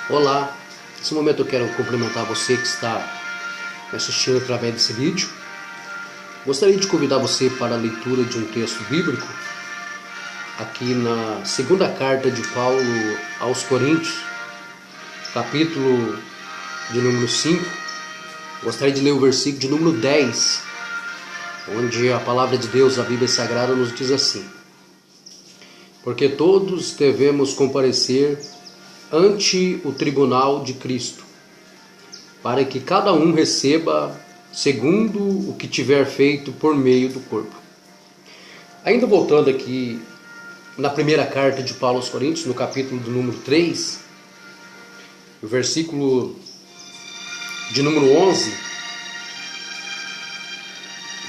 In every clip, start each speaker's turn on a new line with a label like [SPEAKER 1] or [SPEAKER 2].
[SPEAKER 1] Olá, nesse momento eu quero cumprimentar você que está me assistindo através desse vídeo. Gostaria de convidar você para a leitura de um texto bíblico aqui na segunda carta de Paulo aos Coríntios, capítulo de número 5. Gostaria de ler o versículo de número 10, onde a palavra de Deus, a Bíblia Sagrada, nos diz assim: porque todos devemos comparecer ante o tribunal de Cristo, para que cada um receba segundo o que tiver feito por meio do corpo. Ainda voltando aqui na primeira carta de Paulo aos Coríntios, no capítulo do número 3, o versículo de número 11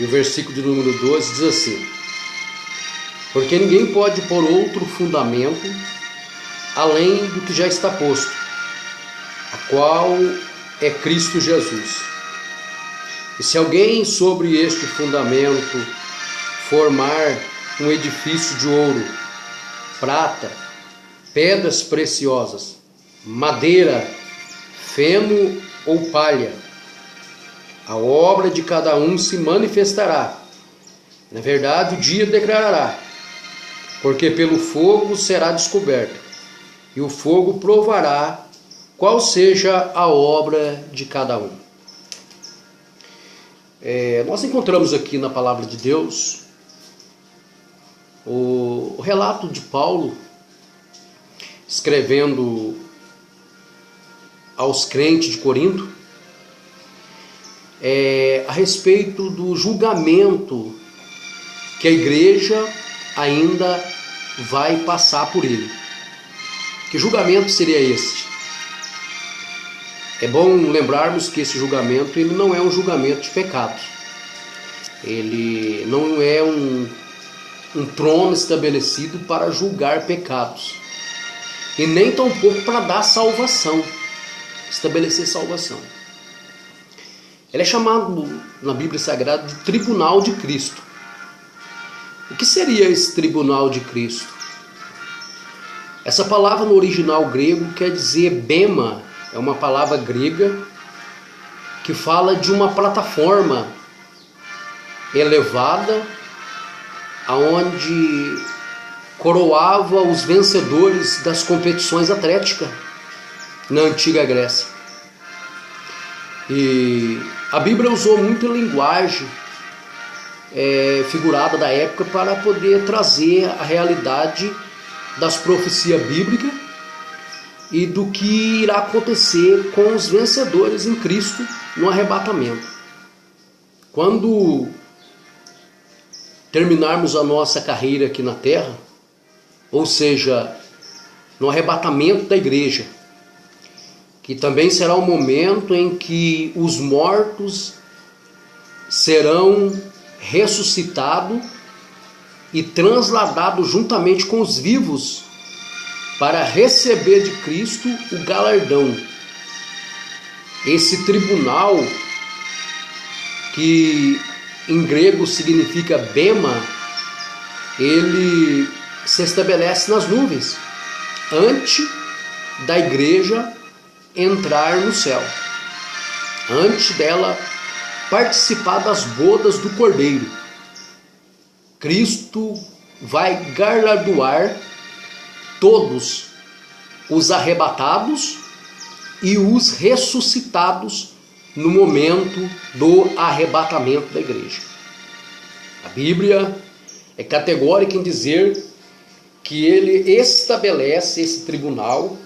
[SPEAKER 1] e o versículo de número 12 diz assim: porque ninguém pode pôr outro fundamento além do que já está posto, a qual é Cristo Jesus. E se alguém sobre este fundamento formar um edifício de ouro, prata, pedras preciosas, madeira, feno ou palha, a obra de cada um se manifestará. Na verdade, o dia declarará, porque pelo fogo será descoberto, e o fogo provará qual seja a obra de cada um. Nós encontramos aqui na palavra de Deus o relato de Paulo escrevendo aos crentes de Corinto a respeito do julgamento que a igreja ainda vai passar por ele. Que julgamento seria este? É bom lembrarmos que esse julgamento ele não é um julgamento de pecados. Ele não é um trono estabelecido para julgar pecados. E nem tampouco para dar salvação, estabelecer salvação. Ele é chamado na Bíblia Sagrada de Tribunal de Cristo. O que seria esse Tribunal de Cristo? Essa palavra no original grego quer dizer bema, é uma palavra grega que fala de uma plataforma elevada aonde coroava os vencedores das competições atléticas na antiga Grécia. E a Bíblia usou muita linguagem figurada da época para poder trazer a realidade das profecias bíblicas e do que irá acontecer com os vencedores em Cristo no arrebatamento. Quando terminarmos a nossa carreira aqui na terra, ou seja, no arrebatamento da igreja, que também será o momento em que os mortos serão ressuscitados e transladados juntamente com os vivos para receber de Cristo o galardão. Esse tribunal, que em grego significa bema, ele se estabelece nas nuvens, antes da igreja entrar no céu, antes dela participar das bodas do Cordeiro. Cristo vai galardoar todos os arrebatados e os ressuscitados no momento do arrebatamento da igreja. A Bíblia é categórica em dizer que ele estabelece esse tribunal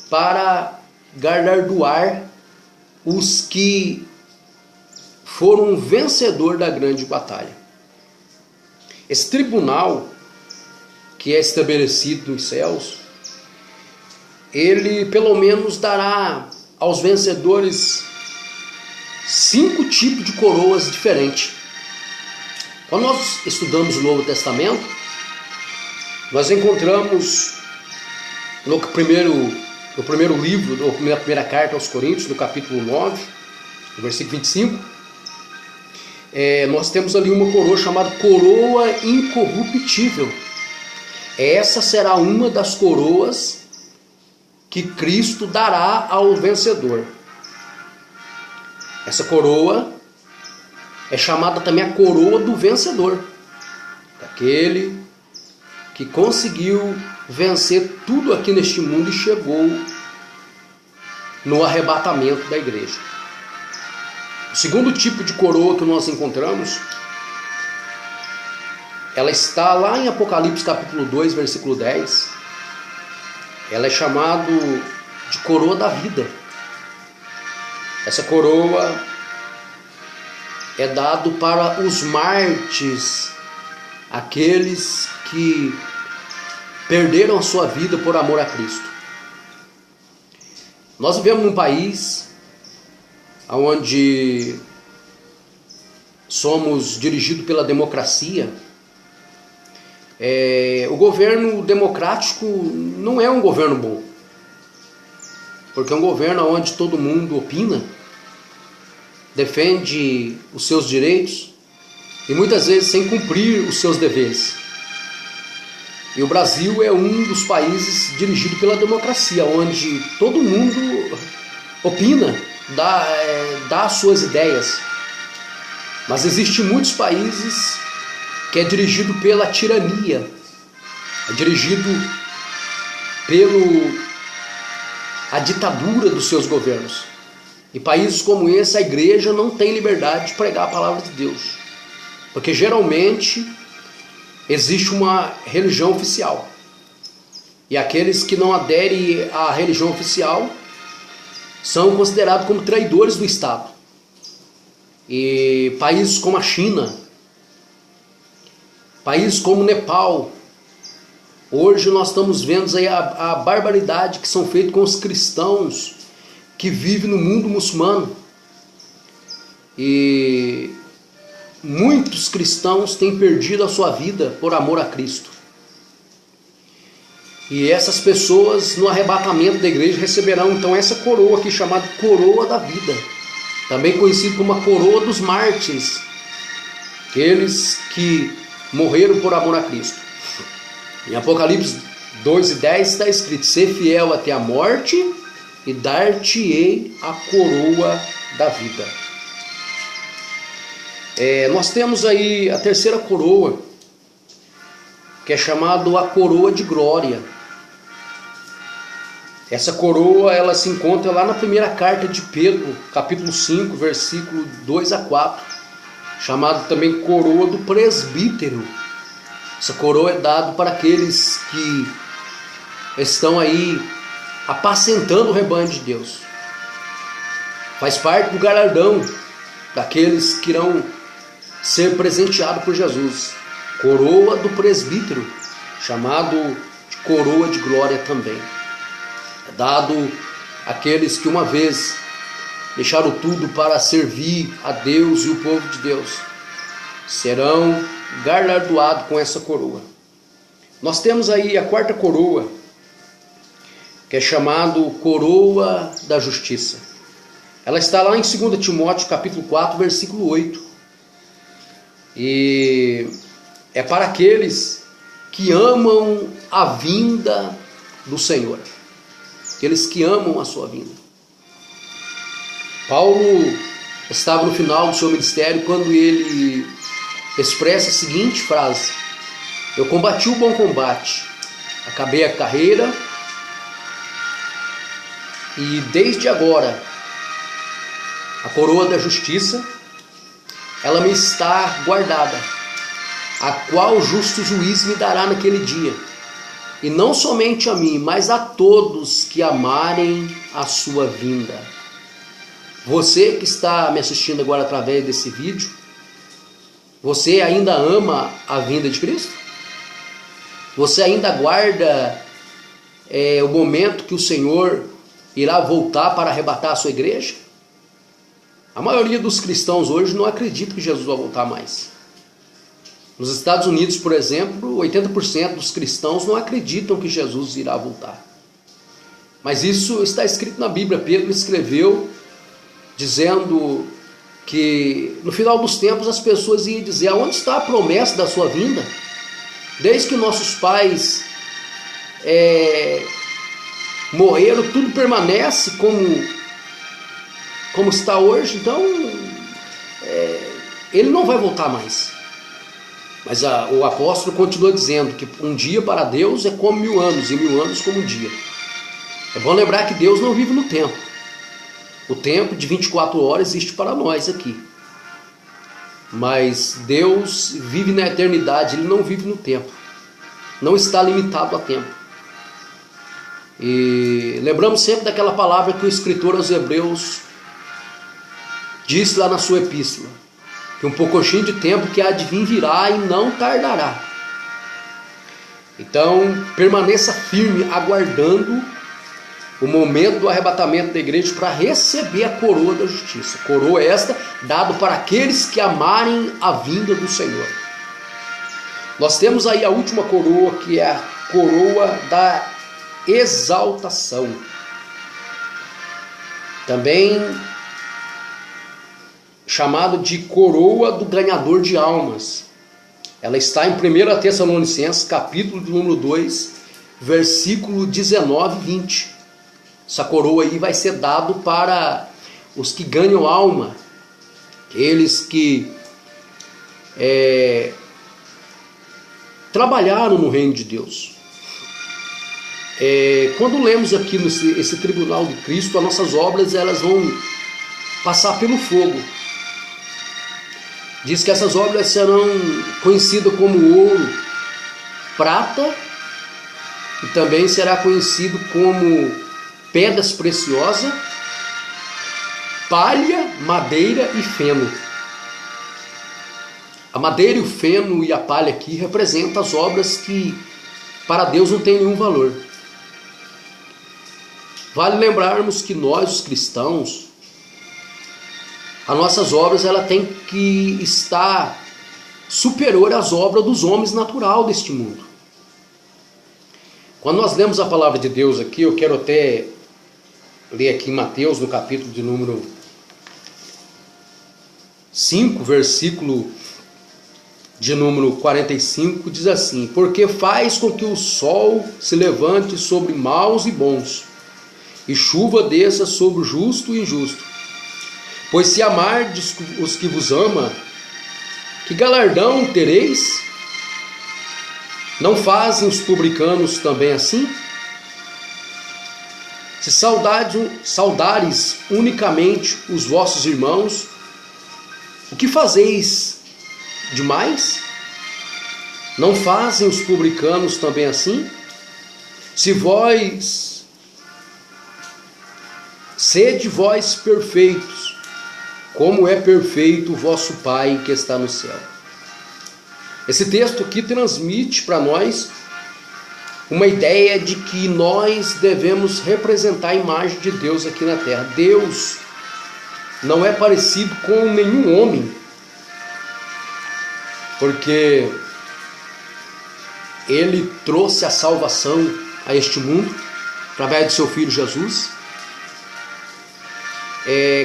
[SPEAKER 1] para galardoar os que foram vencedores da grande batalha. Esse tribunal que é estabelecido nos céus, ele pelo menos dará aos vencedores 5 tipos de coroas diferentes. Quando nós estudamos o Novo Testamento, nós encontramos no primeiro livro, na primeira carta aos Coríntios, no capítulo 9, no versículo 25, nós temos ali uma coroa chamada coroa incorruptível. Essa será uma das coroas que Cristo dará ao vencedor. Essa coroa é chamada também a coroa do vencedor, daquele que conseguiu vencer tudo aqui neste mundo e chegou no arrebatamento da igreja. O segundo tipo de coroa que nós encontramos, ela está lá em Apocalipse capítulo 2, versículo 10. Ela é chamada de coroa da vida. Essa coroa é dado para os mártires, aqueles que perderam a sua vida por amor a Cristo. Nós vivemos num país onde somos dirigidos pela democracia. O governo democrático não é um governo bom, porque é um governo onde todo mundo opina, defende os seus direitos e muitas vezes sem cumprir os seus deveres. E o Brasil é um dos países dirigido pela democracia, onde todo mundo opina, dá as suas ideias. Mas existem muitos países que é dirigido pela tirania, é dirigido pela ditadura dos seus governos. Em países como esse, a igreja não tem liberdade de pregar a palavra de Deus, porque geralmente existe uma religião oficial, e aqueles que não aderem à religião oficial são considerados como traidores do Estado. E países como a China, países como o Nepal, hoje nós estamos vendo aí a barbaridade que são feitas com os cristãos que vivem no mundo muçulmano. E muitos cristãos têm perdido a sua vida por amor a Cristo. E essas pessoas no arrebatamento da igreja receberão então essa coroa aqui chamada coroa da vida, também conhecido como a coroa dos mártires, aqueles que morreram por amor a Cristo. Em Apocalipse 2:10 está escrito: ser fiel até a morte e dar-te-ei a coroa da vida. Nós temos aí a terceira coroa, que é chamada a coroa de glória. Essa coroa ela se encontra lá na primeira carta de Pedro, capítulo 5, versículo 2 a 4, chamado também coroa do presbítero. Essa coroa é dada para aqueles que estão aí apacentando o rebanho de Deus. Faz parte do galardão daqueles que irão ser presenteados por Jesus. Coroa do presbítero, chamado de coroa de glória também. É dado àqueles que uma vez deixaram tudo para servir a Deus e o povo de Deus. Serão galardoados com essa coroa. Nós temos aí a quarta coroa, que é chamado coroa da justiça. Ela está lá em 2 Timóteo capítulo 4, versículo 8. E é para aqueles que amam a vinda do Senhor, aqueles que amam a sua vinda. Paulo estava no final do seu ministério quando ele expressa a seguinte frase: eu combati o bom combate, acabei a carreira e desde agora a coroa da justiça ela me está guardada, a qual o justo juiz me dará naquele dia, e não somente a mim, mas a todos que amarem a sua vinda. Você que está me assistindo agora através desse vídeo, você ainda ama a vinda de Cristo? Você ainda aguarda o momento que o Senhor irá voltar para arrebatar a sua igreja? A maioria dos cristãos hoje não acredita que Jesus vai voltar mais. Nos Estados Unidos, por exemplo, 80% dos cristãos não acreditam que Jesus irá voltar. Mas isso está escrito na Bíblia. Pedro escreveu dizendo que no final dos tempos as pessoas iam dizer: aonde está a promessa da sua vinda? Desde que nossos pais morreram, tudo permanece como está hoje, então ele não vai voltar mais. Mas o apóstolo continua dizendo que um dia para Deus é como 1000 anos, e 1000 anos como um dia. É bom lembrar que Deus não vive no tempo. O tempo de 24 horas existe para nós aqui. Mas Deus vive na eternidade, Ele não vive no tempo. Não está limitado a tempo. E lembramos sempre daquela palavra que o escritor aos Hebreus disse lá na sua epístola, que um pouquinho de tempo que há de vir virá e não tardará. Então permaneça firme aguardando o momento do arrebatamento da igreja para receber a coroa da justiça. Coroa esta dada para aqueles que amarem a vinda do Senhor. Nós temos aí a última coroa, que é a coroa da exaltação. Também chamado de coroa do ganhador de almas. Ela está em 1 Tessalonicenses, capítulo de número 2, versículo 19 e 20. Essa coroa aí vai ser dado para os que ganham alma, aqueles que trabalharam no reino de Deus. Quando lemos aqui esse tribunal de Cristo, as nossas obras elas vão passar pelo fogo. Diz que essas obras serão conhecidas como ouro, prata, e também será conhecido como pedras preciosas, palha, madeira e feno. A madeira, o feno e a palha aqui representam as obras que para Deus não tem nenhum valor. Vale lembrarmos que nós, os cristãos, as nossas obras ela tem que estar superior às obras dos homens natural deste mundo. Quando nós lemos a palavra de Deus aqui, eu quero até ler aqui em Mateus, no capítulo de número 5, versículo de número 45, diz assim: porque faz com que o sol se levante sobre maus e bons, e chuva desça sobre o justo e injusto. Pois se amardes os que vos amam, que galardão tereis? Não fazem os publicanos também assim? Se saudares unicamente os vossos irmãos, o que fazeis demais? Não fazem os publicanos também assim? Se vós sede vós perfeitos, como é perfeito o vosso Pai que está no céu. Esse texto aqui transmite para nós uma ideia de que nós devemos representar a imagem de Deus aqui na terra. Deus não é parecido com nenhum homem, porque Ele trouxe a salvação a este mundo através de seu Filho Jesus.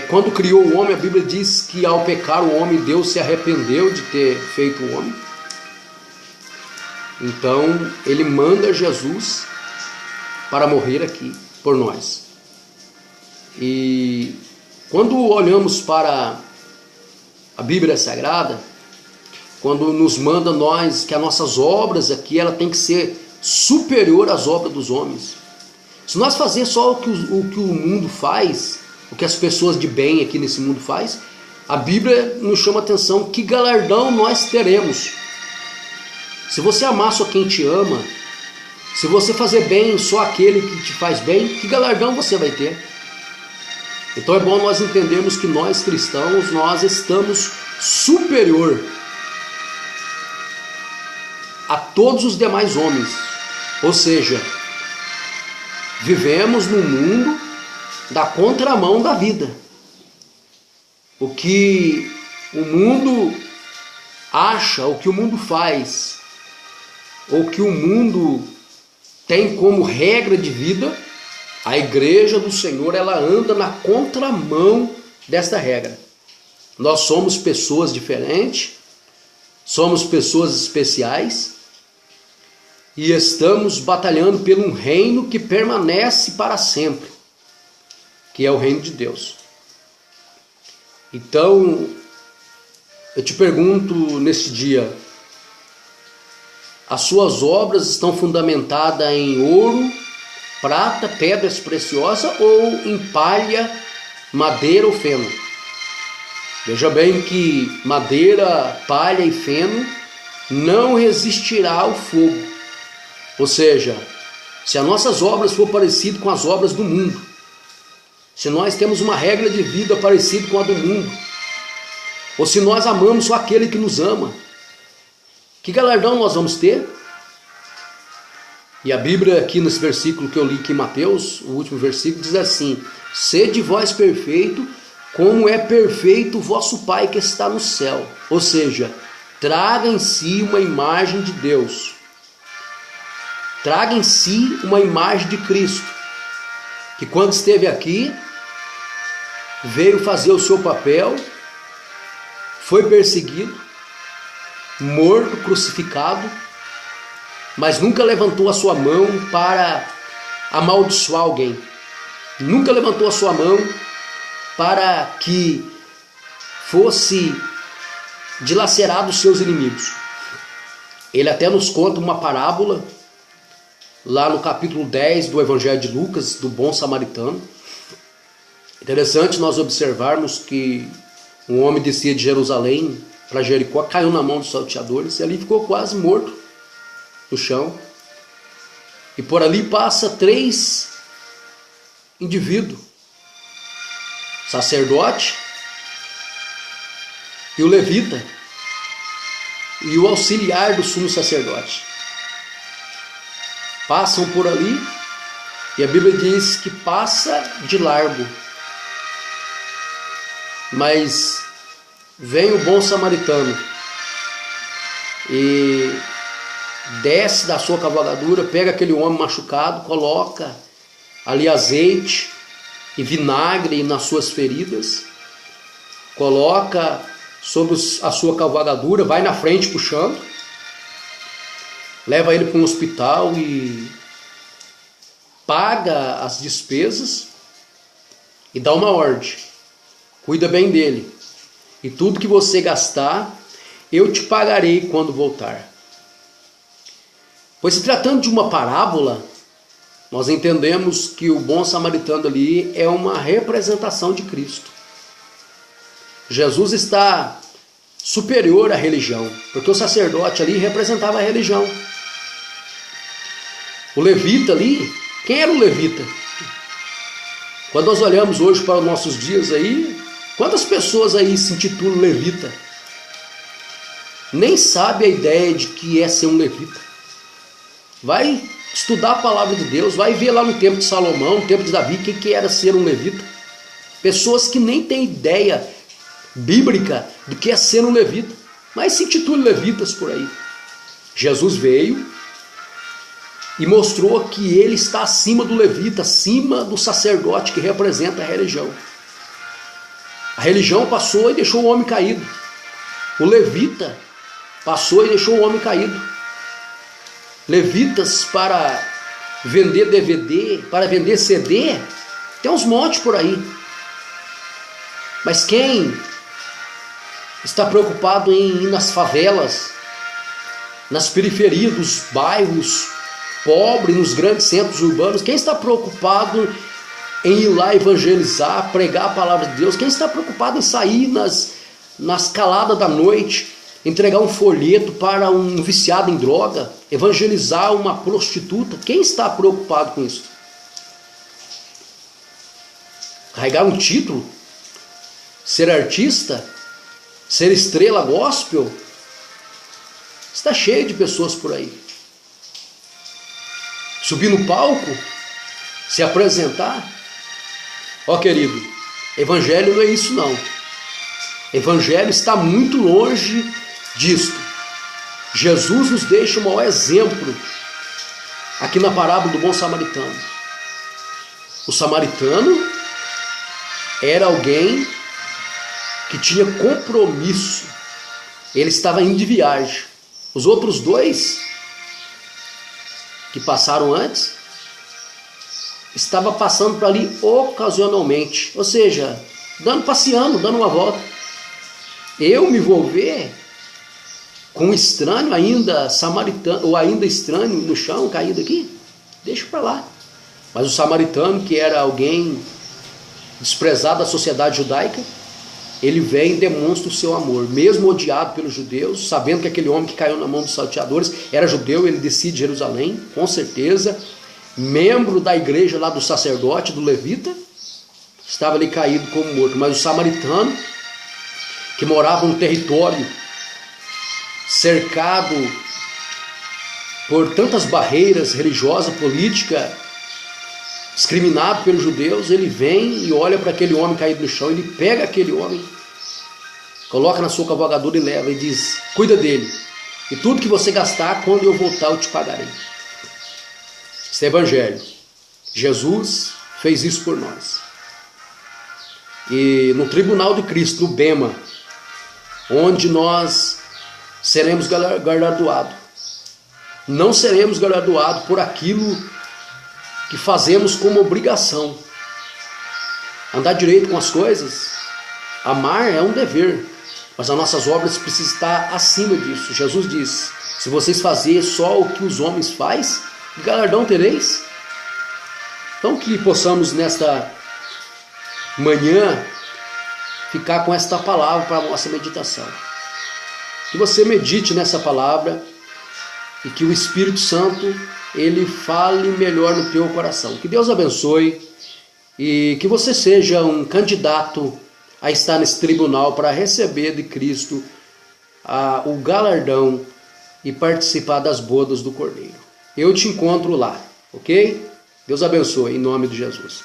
[SPEAKER 1] Quando criou o homem, a Bíblia diz que ao pecar o homem, Deus se arrependeu de ter feito o homem. Então Ele manda Jesus para morrer aqui por nós. E quando olhamos para a Bíblia Sagrada, quando nos manda nós que as nossas obras aqui ela tem que ser superior às obras dos homens. Se nós fazer só o que o mundo faz, o que as pessoas de bem aqui nesse mundo faz, a Bíblia nos chama a atenção que galardão nós teremos. Se você amar só quem te ama, se você fazer bem só aquele que te faz bem, que galardão você vai ter? Então é bom nós entendermos que nós cristãos, nós estamos superior a todos os demais homens. Ou seja, vivemos no mundo da contramão da vida. O que o mundo acha, o que o mundo faz, ou que o mundo tem como regra de vida, a igreja do Senhor ela anda na contramão desta regra. Nós somos pessoas diferentes, somos pessoas especiais, e estamos batalhando por um reino que permanece para sempre, que é o reino de Deus. Então, eu te pergunto neste dia, as suas obras estão fundamentadas em ouro, prata, pedras preciosas ou em palha, madeira ou feno? Veja bem que madeira, palha e feno não resistirá ao fogo. Ou seja, se as nossas obras for parecidas com as obras do mundo, se nós temos uma regra de vida parecida com a do mundo, ou se nós amamos só aquele que nos ama, que galardão nós vamos ter? E a Bíblia aqui nesse versículo que eu li aqui em Mateus, o último versículo, diz assim: sede vós perfeito, como é perfeito o vosso Pai que está no céu. Ou seja, traga em si uma imagem de Deus. Traga em si uma imagem de Cristo, que quando esteve aqui, veio fazer o seu papel, foi perseguido, morto, crucificado, mas nunca levantou a sua mão para amaldiçoar alguém. Nunca levantou a sua mão para que fosse dilacerado os seus inimigos. Ele até nos conta uma parábola, lá no capítulo 10 do Evangelho de Lucas, do bom samaritano. Interessante nós observarmos que um homem descia de Jerusalém para Jericó, caiu na mão dos salteadores e ali ficou quase morto no chão. E por ali passa 3 indivíduos: sacerdote e o levita e o auxiliar do sumo sacerdote. Passam por ali e a Bíblia diz que passa de largo. Mas vem o bom samaritano e desce da sua cavalgadura, pega aquele homem machucado, coloca ali azeite e vinagre nas suas feridas, coloca sobre a sua cavalgadura, vai na frente puxando, leva ele para um hospital e paga as despesas e dá uma ordem: cuida bem dele, e tudo que você gastar, eu te pagarei quando voltar. Pois se tratando de uma parábola, nós entendemos que o bom samaritano ali é uma representação de Cristo. Jesus está superior à religião, porque o sacerdote ali representava a religião. O levita ali, quem era o levita? Quando nós olhamos hoje para os nossos dias aí, quantas pessoas aí se intitulam levita? Nem sabe a ideia de que é ser um levita. Vai estudar a palavra de Deus, vai ver lá no tempo de Salomão, no tempo de Davi, o que era ser um levita. Pessoas que nem têm ideia bíblica do que é ser um levita, mas se intitulam levitas por aí. Jesus veio e mostrou que ele está acima do levita, acima do sacerdote que representa a religião. A religião passou e deixou o homem caído. O levita passou e deixou o homem caído. Levitas para vender DVD, para vender CD, tem uns montes por aí. Mas quem está preocupado em ir nas favelas, nas periferias dos bairros pobres, nos grandes centros urbanos? Quem está preocupado em ir lá evangelizar, pregar a palavra de Deus? Quem está preocupado em sair nas caladas da noite, entregar um folheto para um viciado em droga, evangelizar uma prostituta? Quem está preocupado com isso? Carregar um título? Ser artista? Ser estrela gospel? Está cheio de pessoas por aí. Subir no palco? Se apresentar? Ó, querido, evangelho não é isso não. Evangelho está muito longe disto. Jesus nos deixa o maior exemplo aqui na parábola do bom samaritano. O samaritano era alguém que tinha compromisso. Ele estava indo de viagem. Os outros dois que passaram antes, estava passando por ali ocasionalmente, ou seja, passeando, dando uma volta. Eu me vou ver com um estranho ainda samaritano, ou ainda estranho no chão, caído aqui? Deixa para lá. Mas o samaritano, que era alguém desprezado da sociedade judaica, ele vem e demonstra o seu amor, mesmo odiado pelos judeus, sabendo que aquele homem que caiu na mão dos salteadores era judeu. Ele decide Jerusalém, com certeza, membro da igreja lá do sacerdote, do levita, estava ali caído como morto. Mas o samaritano, que morava num território cercado por tantas barreiras religiosas, políticas, discriminado pelos judeus, ele vem e olha para aquele homem caído no chão, ele pega aquele homem, coloca na sua cavalgadura e leva, e diz: cuida dele, e tudo que você gastar, quando eu voltar eu te pagarei. Esse é o Evangelho. Jesus fez isso por nós. E no tribunal de Cristo, no Bema, onde nós seremos galardoados, não seremos galardoados por aquilo que fazemos como obrigação. Andar direito com as coisas, amar é um dever, mas as nossas obras precisam estar acima disso. Jesus diz: se vocês fazerem só o que os homens fazem, que galardão tereis? Então que possamos nesta manhã ficar com esta palavra para a nossa meditação. Que você medite nessa palavra e que o Espírito Santo ele fale melhor no teu coração. Que Deus abençoe e que você seja um candidato a estar nesse tribunal para receber de Cristo o galardão e participar das bodas do Cordeiro. Eu te encontro lá, ok? Deus abençoe, em nome de Jesus.